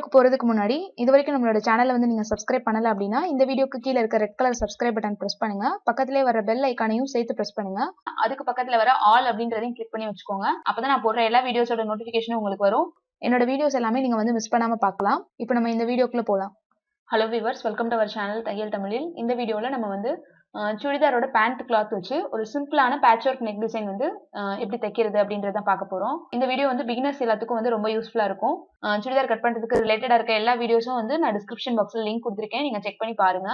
வீடியோக்கு போறதுக்கு முன்னாடி இதுவரைக்கும் நம்மளோட சேனலை வந்து நீங்க சப்ஸ்கிரைப் பண்ணல அப்படின்னா இந்த வீடியோக்கு கீழே இருக்க red colour subscribe button press பண்ணுங்க. பக்கத்திலே வர பெல் ஐக்கானையும் சேர்த்து பிரஸ் பண்ணுங்க. அதுக்கு பக்கத்துல வர ஆல் அப்படின்றதையும் கிளிக் பண்ணி வச்சுக்கோங்க. அப்பதான் நான் போடுற எல்லா வீடியோஸோட நோட்டிபிகேஷனும் உங்களுக்கு வரும். என்னோட வீடியோஸ் எல்லாமே நீங்க வந்து மிஸ் பண்ணாம பார்க்கலாம். இப்போ நம்ம இந்த வீடியோக்குள்ள போலாம். Hello viewers, welcome to our channel தையல் தமிழில். இந்த வீடியோவில் நம்ம வந்து சுடிதாரோட பேண்ட் கிளாத் வச்சு ஒரு சிம்பிளான பேட்ச் ஒர்க் நெக் டிசைன் வந்து எப்படி தைக்கிறது அப்படின்றத பார்க்க போகிறோம். இந்த வீடியோ வந்து பிகினர்ஸ் எல்லாத்துக்கும் வந்து ரொம்ப யூஸ்ஃபுல்லாக இருக்கும். சுடிதார் கட் பண்ணுறதுக்கு ரிலேட்டடாக இருக்க எல்லா வீடியோஸும் வந்து நான் டிஸ்கிரிப்ஷன் பாக்ஸில் லிங்க் கொடுத்துருக்கேன், நீங்கள் செக் பண்ணி பாருங்க.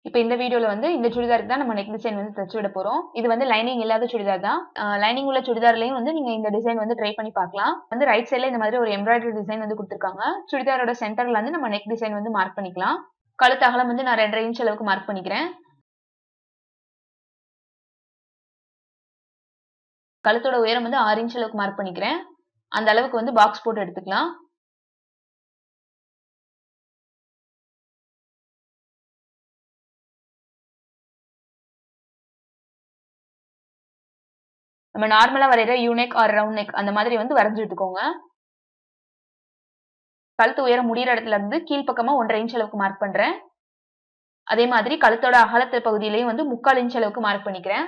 இப்போ இந்த வீடியோவில் வந்து இந்த சுடிதாருக்கு தான் நம்ம நெக் டிசைன் வந்து தச்சு விட போகிறோம். இது வந்து லைனிங் இல்லாத சுடிதார் தான். லைனிங் உள்ள சுடிதார்லையும் வந்து நீங்கள் இந்த டிசைன் வந்து ட்ரை பண்ணி பார்க்கலாம். வந்து ரைட் சைடில் இந்த மாதிரி ஒரு எம்ப்ராய்டரி டிசைன் வந்து கொடுத்துருக்காங்க. சுடிதாரோட சென்டரில் வந்து நம்ம நெக் டிசைன் வந்து மார்க் பண்ணிக்கலாம். கழுத்து அகலம் வந்து நான் 2.5 இன்ச் அளவுக்கு மார்க் பண்ணிக்கிறேன். கழுத்தோட உயரம் வந்து 6 இன்ச் அளவுக்கு மார்க் பண்ணிக்கிறேன். அந்த அளவுக்கு வந்து பாக்ஸ் போட்டு எடுத்துக்கலாம். நம்ம நார்மலா வரைகிற யூனெக் ஆர் ரவுண்ட் நெக் அந்த மாதிரி வந்து வரைஞ்சு விட்டுக்கோங்க. கழுத்து உயரம் முடிகிற இடத்துல இருந்து கீழ்ப்பக்கமா 1.5 இன்ச் அளவுக்கு மார்க் பண்றேன். அதே மாதிரி கழுத்தோட அகலத்து பகுதியிலையும் வந்து 3/4 இன்ச் அளவுக்கு மார்க் பண்ணிக்கிறேன்.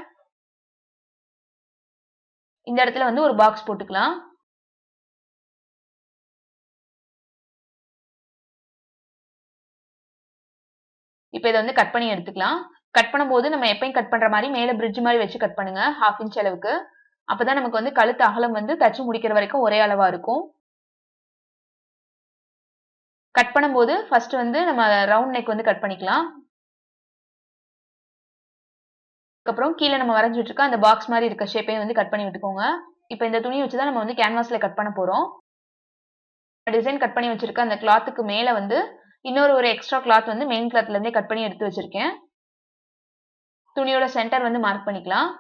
இந்த இடத்துல வந்து ஒரு பாக்ஸ் போட்டுக்கலாம். இப்போ இதை வந்து கட் பண்ணி எடுத்துக்கலாம். கட் பண்ணும்போது நம்ம எப்பயும் கட் பண்ற மாதிரி மேல பிரிட்ஜ் மாதிரி வச்சு கட் பண்ணுங்க, 1/2 இன்ச் அளவுக்கு. அப்பதான் நமக்கு வந்து கழுத்து அகலம் வந்து தச்சு முடிக்கிற வரைக்கும் ஒரே அளவா இருக்கும். கட் பண்ணும்போது ஃபர்ஸ்ட் வந்து நம்ம ரவுண்ட் நெக் வந்து கட் பண்ணிக்கலாம். அதுக்கப்புறம் கீழே நம்ம வரைஞ்சி விட்டுருக்க அந்த பாக்ஸ் மாதிரி இருக்க ஷேப்பையும் வந்து கட் பண்ணி விட்டுக்கோங்க. இப்போ இந்த துணியை வச்சுதான் நம்ம வந்து கேன்வாஸ்ல கட் பண்ண போறோம். டிசைன் கட் பண்ணி வச்சிருக்க அந்த கிளாத்துக்கு மேல வந்து இன்னொரு ஒரு எக்ஸ்ட்ரா கிளாத் வந்து மெயின் கிளாத்ல இருந்தே கட் பண்ணி எடுத்து வச்சிருக்கேன். துணியோட சென்டர் வந்து மார்க் பண்ணிக்கலாம்.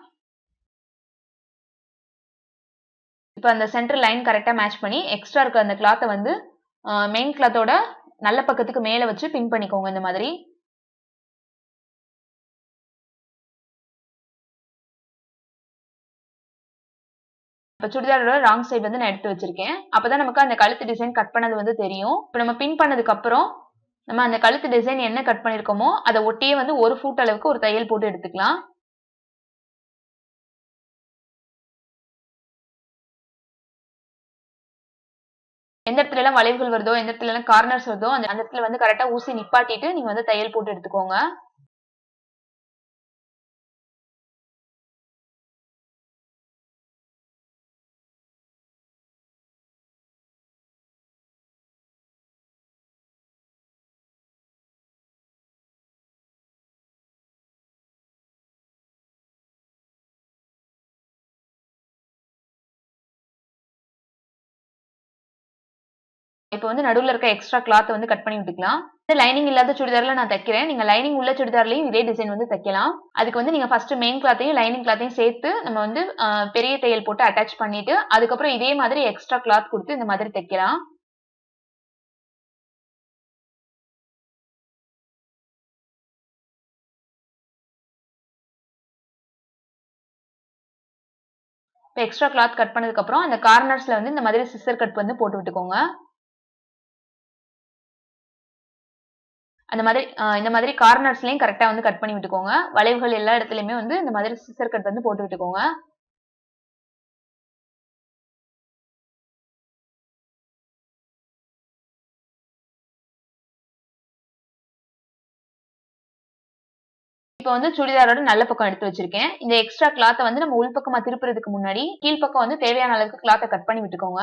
இப்போ அந்த சென்டர் லைன் கரெக்டா மேட்ச் பண்ணி எக்ஸ்ட்ரா இருக்க அந்த கிளாத்தை வந்து மெயின் கிளாத்தோட நல்ல பக்கத்துக்கு மேல வச்சு பின் பண்ணிக்கோங்க. இந்த மாதிரி இப்போ சுடிதாரோட ராங் சைடு வந்து நான் எடுத்து வச்சிருக்கேன். அப்பதான் நமக்கு அந்த கழுத்து டிசைன் கட் பண்ணது வந்து தெரியும். இப்போ நம்ம பின் பண்ணதுக்கு அப்புறம் நம்ம அந்த கழுத்து டிசைன் என்ன கட் பண்ணிருக்கோமோ அதை ஒட்டியே வந்து 1 ஃபுட் அளவுக்கு ஒரு தையல் போட்டு எடுத்துக்கலாம். எந்த இடத்துல எல்லாம் வளைவுகள் வருதோ, எந்த இடத்துல எல்லாம் கார்னர்ஸ் வருதோ அந்த இடத்துல வந்து கரெக்டா ஊசி நிப்பாட்டிட்டு நீங்க வந்து தையல் போட்டு எடுத்துக்கோங்க. இப்போ வந்து நடுவுல இருக்க எக்ஸ்ட்ரா கிளாத் வந்து கட் பண்ணி விட்டுக்கலாம். லைனிங் இல்லாத சுடிதார்ல நான் தைக்கிறேன். நீங்க லைனிங் உள்ள சுடிதார்லயும் இதே டிசைன் வந்து தைக்கலாம். அதுக்கு வந்து நீங்க ஃபர்ஸ்ட் மெயின் கிளாத்தையும் லைனிங் கிளாத்தையும் சேர்த்து நம்ம வந்து பெரிய தையல் போட்டு அட்டாச் பண்ணிட்டு அதுக்கப்புறம் இதே மாதிரி எக்ஸ்ட்ரா கிளாத் கொடுத்து இந்த மாதிரி தைக்கலாம். இப்போ எக்ஸ்ட்ரா கிளாத் கட் பண்ணதுக்கு அப்புறம் அந்த கார்னர்ஸ்ல வந்து இந்த மாதிரி சிசர் கட் வந்து போட்டு விட்டுக்கோங்க. அந்த மாதிரி இந்த மாதிரி கார்னர்ஸ்லயும் கரெக்டா வந்து கட் பண்ணி விட்டுக்கோங்க. வளைவுகள் எல்லா இடத்துலயுமே வந்து இந்த மாதிரி சிசர் கட் வந்து போட்டு விட்டுக்கோங்க. இப்போ வந்து சுடிதாரோட நல்ல பக்கம் எடுத்து வச்சிருக்கேன். இந்த எக்ஸ்ட்ரா கிளாத்தை வந்து நம்ம உள்பக்கமா திருப்புறதுக்கு முன்னாடி கீழ்பக்கம் வந்து தேவையான அளவுக்கு கிளாத்தை கட் பண்ணி விட்டுக்கோங்க.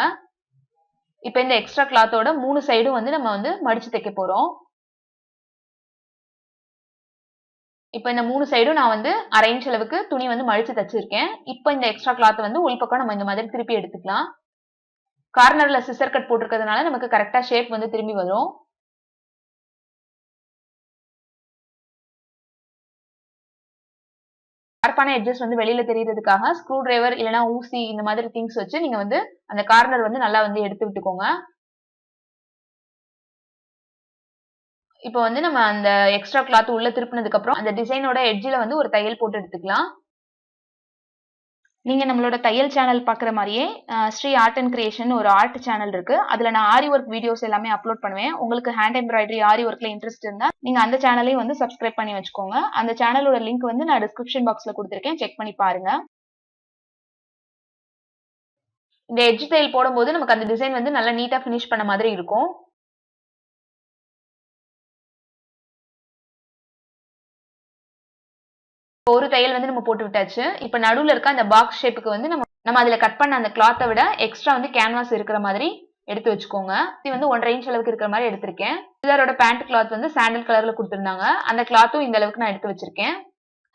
இப்போ இந்த எக்ஸ்ட்ரா கிளாத்தோட 3 சைடும் வந்து நம்ம வந்து மடிச்சு தைக்க போறோம். இப்போ இந்த 3 சைடும் நான் வந்து 1/2 இன்ச் அளவுக்கு துணி வந்து மடிச்சு தச்சிருக்கேன். இப்போ இந்த எக்ஸ்ட்ரா கிளாத் வந்து உள்பக்கம் நம்ம இந்த மாதிரி திருப்பி எடுத்துக்கலாம். கார்னர்ல சிசர் கட் போட்டிருக்கிறதுனால நமக்கு கரெக்டா ஷேப் வந்து திரும்பி வரும். ஷார்ப்பான எட்ஜஸ் வந்து வெளியில தெரியறதுக்காக ஸ்க்ரூ டிரைவர் இல்லைன்னா ஊசி இந்த மாதிரி திங்ஸ் வச்சு நீங்க வந்து அந்த கார்னர் வந்து நல்லா வந்து எடுத்து விட்டுக்கோங்க. இப்போ வந்து நம்ம அந்த எக்ஸ்ட்ரா கிளாத் உள்ள திருப்பினதுக்கு அப்புறம் அந்த டிசைனோட எட்ஜில வந்து ஒரு தையல் போட்டு எடுத்துக்கலாம். நீங்க நம்மளோட தையல் சேனல் பாக்குற மாதிரியே ஸ்ரீ ஆர்ட் அண்ட் கிரியேஷன் ஒரு ஆர்ட் சேனல் இருக்கு. அதுல நான் ஆரி ஒர்க் வீடியோஸ் எல்லாமே அப்லோட் பண்ணுவேன். உங்களுக்கு ஹேண்ட் எம்ப்ராய்டரி ஆரி ஒர்க்ல இன்ட்ரெஸ்ட் இருந்தா நீங்க அந்த சேனலையும் வந்து சப்ஸ்கிரைப் பண்ணி வச்சுக்கோங்க. அந்த சேனலோட லிங்க் வந்து நான் டிஸ்கிரிப்ஷன் பாக்ஸ்ல கொடுத்திருக்கேன், செக் பண்ணி பாருங்க. இந்த எட்ஜ் தையல் போடும்போது நமக்கு அந்த டிசைன் வந்து நல்லா நீட்டா ஃபினிஷ் பண்ண மாதிரி இருக்கும். ஒரு தையல் வந்து நம்ம போட்டு விட்டாச்சு. இப்ப நடுவுல இருக்க அந்த பாக்ஸ் ஷேப்புக்கு வந்து நம்ம அதுல கட் பண்ண அந்த கிளாத்தை விட எக்ஸ்ட்ரா வந்து கேன்வாஸ் இருக்கிற மாதிரி எடுத்து வச்சுக்கோங்க. இது வந்து 1.5 இன்ச் அளவுக்கு இருக்கிற மாதிரி எடுத்திருக்கேன். சுடிதாரோட பேண்ட் கிளாத் வந்து சாண்டல் கலர்ல கொடுத்திருந்தாங்க. அந்த கிளாத்தும் இந்த அளவுக்கு நான் எடுத்து வச்சிருக்கேன்.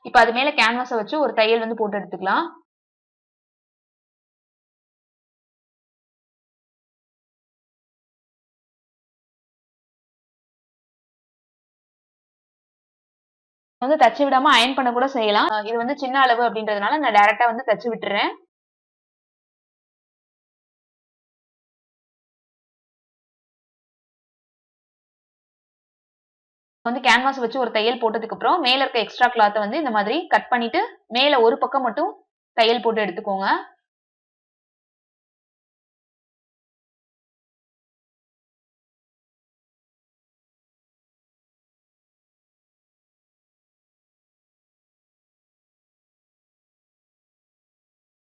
இப்ப அது மேல கேன்வாஸை வச்சு ஒரு தையல் வந்து போட்டு எடுத்துக்கலாம். வந்து தச்சு விடாம அயன் பண்ண கூட செய்யலாம். இது வந்து சின்ன அளவு அப்படின்றதுனால நான் டைரக்டா வந்து தச்சு விட்டுறேன். வந்து கேன்வாஸ் வச்சு ஒரு தையல் போட்டதுக்கு அப்புறம் மேல இருக்க எக்ஸ்ட்ரா கிளாத்தை வந்து இந்த மாதிரி கட் பண்ணிட்டு மேல ஒரு பக்கம் மட்டும் தையல் போட்டு எடுத்துக்கோங்க.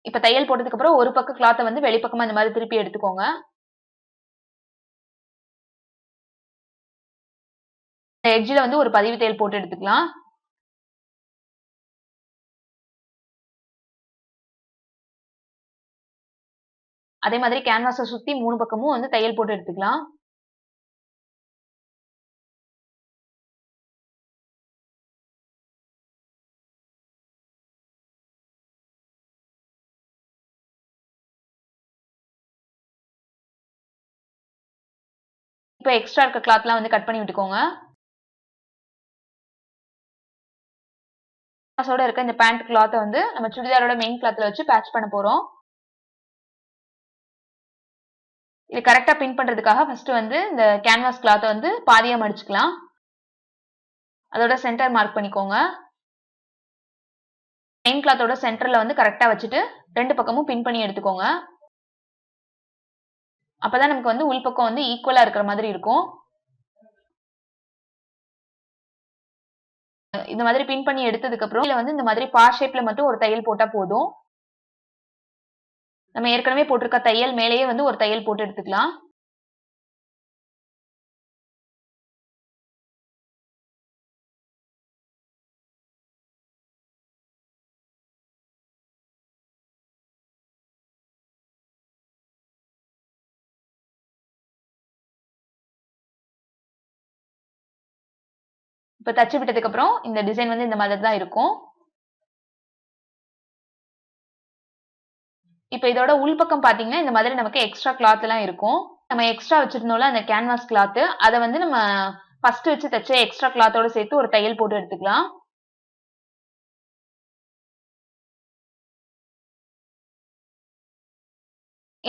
இப்ப தையல் போட்டதுக்கு அப்புறம் ஒரு பக்கம் கிளாத்தை வந்து வெளிப்பக்கமா இந்த மாதிரி திருப்பி எடுத்துக்கோங்க. எட்ஜ்ல வந்து ஒரு பதிவு தையல் போட்டு எடுத்துக்கலாம். அதே மாதிரி கேன்வாஸை சுத்தி 3 பக்கமும் வந்து தையல் போட்டு எடுத்துக்கலாம். இப்ப எக்ஸ்ட்ரா இருக்க கிளாத்லாம் வந்து கட் பண்ணி விட்டுக்கோங்க. இருக்க இந்த பேண்ட் கிளாத்தை வந்து நம்ம சுடிதாரோட மெயின் கிளாத்ல வச்சு பேட்ச் பண்ண போறோம். இது கரெக்டா பின் பண்றதுக்காக ஃபர்ஸ்ட் வந்து இந்த கேன்வாஸ் கிளாத்தை வந்து பாதியா மடிச்சுக்கலாம். அதோட சென்டர் மார்க் பண்ணிக்கோங்க. மெயின் கிளாத்தோட சென்டர்ல வந்து கரெக்டா வச்சுட்டு 2 பக்கமும் பின் பண்ணி எடுத்துக்கோங்க. அப்பதான் நமக்கு வந்து உள்பக்கம் வந்து ஈக்குவலா இருக்கிற மாதிரி இருக்கும். இந்த மாதிரி பின் பண்ணி எடுத்ததுக்கு அப்புறம் இதுல வந்து இந்த மாதிரி பா ஷேப்ல மட்டும் ஒரு தையல் போட்டா போதும். நம்ம ஏற்கனவே போட்டிருக்க தையல் மேலேயே வந்து ஒரு தையல் போட்டு எடுத்துக்கலாம். இப்ப தச்சு விட்டதுக்கு அப்புறம் இந்த டிசைன் வந்து இந்த மாதிரி தான் இருக்கும். இப்ப இதோட உள்பக்கம் பாத்தீங்கன்னா இந்த மாதிரி நமக்கு எக்ஸ்ட்ரா கிளாத் எல்லாம் இருக்கும். நம்ம எக்ஸ்ட்ரா வச்சிருந்தோம்ல அந்த கேன்வாஸ் கிளாத், அதை வந்து நம்ம ஃபர்ஸ்ட் வச்சு தச்ச எக்ஸ்ட்ரா கிளாத்தோட சேர்த்து ஒரு தையல் போட்டு எடுத்துக்கலாம்.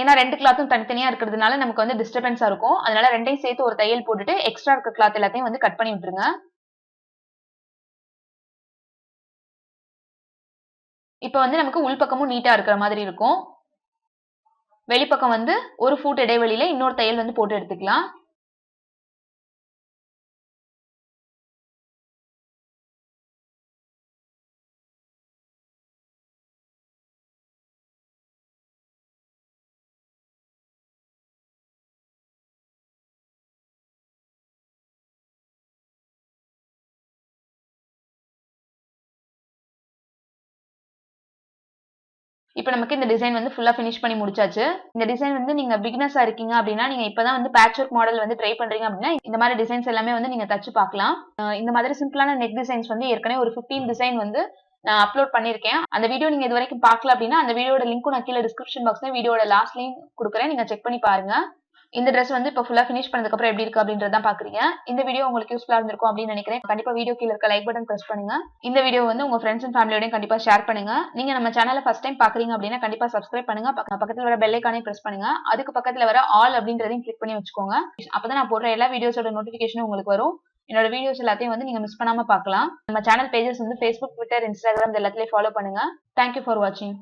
ஏன்னா 2 கிளாத்தும் தனித்தனியா இருக்கிறதுனால நமக்கு வந்து டிஸ்டர்பன்ஸா இருக்கும். அதனால 2யும் சேர்த்து ஒரு தையல் போட்டுட்டு எக்ஸ்ட்ரா இருக்க கிளாத் எல்லாத்தையும் வந்து கட் பண்ணி விட்டுருங்க. இப்ப வந்து நமக்கு உள்பக்கமும் நீட்டா இருக்கிற மாதிரி இருக்கும். வெளிப்பக்கம் வந்து ஒரு ஃபுட் இடைவெளியில இன்னொரு தையல் வந்து போட்டு எடுத்துக்கலாம். இப்ப நமக்கு இந்த டிசைன் வந்து ஃபுல்லா ஃபினிஷ் பண்ணி முடிச்சாச்சு. இந்த டிசைன் வந்து நீங்க பிகினர்ஸா இருக்கீங்க அப்படின்னா, நீங்க இப்பதான் வந்து பேட்ச் ஒர்க் மாடல் வந்து ட்ரை பண்றீங்க அப்படின்னா, இந்த மாதிரி டிசைன்ஸ் எல்லாமே வந்து நீங்க தச்சு பார்க்கலாம். இந்த மாதிரி சிம்பிளான நெக் டிசைன்ஸ் வந்து ஏற்கனவே ஒரு 15 டிசைன் வந்து நான் அப்லோட் பண்ணிருக்கேன். அந்த வீடியோ நீங்க இது வரைக்கும் பார்க்கல அப்படின்னா, அந்த வீடியோட லிங்க்கும் நான் கீழே டிஸ்கிரிப்ஷன் பாக்ஸ்ல வீடியோட லாஸ்ட்லயும் கொடுக்குறேன். நீங்க செக் பண்ணி பாருங்க. இந்த ட்ரெஸ் வந்து இப்போ ஃபுல்லா ஃபினிஷ் பண்ணதுக்கு அப்புறம் எப்படி இருக்கு அப்படின்றத பாக்குறீங்க. இந்த வீடியோ உங்களுக்கு யூஸ்ஃபுல்லா இருந்திருக்கும் அப்படின்னு நினைக்கிறேன். கண்டிப்பா வீடியோ கீழ இருக்க லைக் பட்டன் பிரஸ் பண்ணுங்க. இந்த வீடியோ வந்து உங்க ஃப்ரெண்ட்ஸ் அண்ட் ஃபேமிலியோடயும் கண்டிப்பா ஷேர் பண்ணுங்க. நீங்க நம்ம சேனலை ஃபர்ஸ்ட் டைம் பாக்குறீங்க அப்படின்னா கண்டிப்பா சப்ஸ்கிரைப் பண்ணுங்க. பக்கத்துல வர பெல் ஐகானையும் பிரஸ் பண்ணுங்க. அதுக்கு பக்கத்துல வர ஆல் அப்படின்றதையும் கிளிக் பண்ணி வச்சுக்கோங்க. அப்பதான் நான் போடுற எல்லா வீடியோஸோட நோட்டிபிகேஷனும் உங்களுக்கு வரும். என்னோட வீடியோஸ் எல்லாத்தையும் வந்து நீங்க மிஸ் பண்ணாம பார்க்கலாம். நம்ம சேனல் பேஜஸ் வந்து Facebook, Twitter, Instagram எல்லாத்துலயும் ஃபாலோ பண்ணுங்க. தேங்க்யூ ஃபார் வாட்சிங்.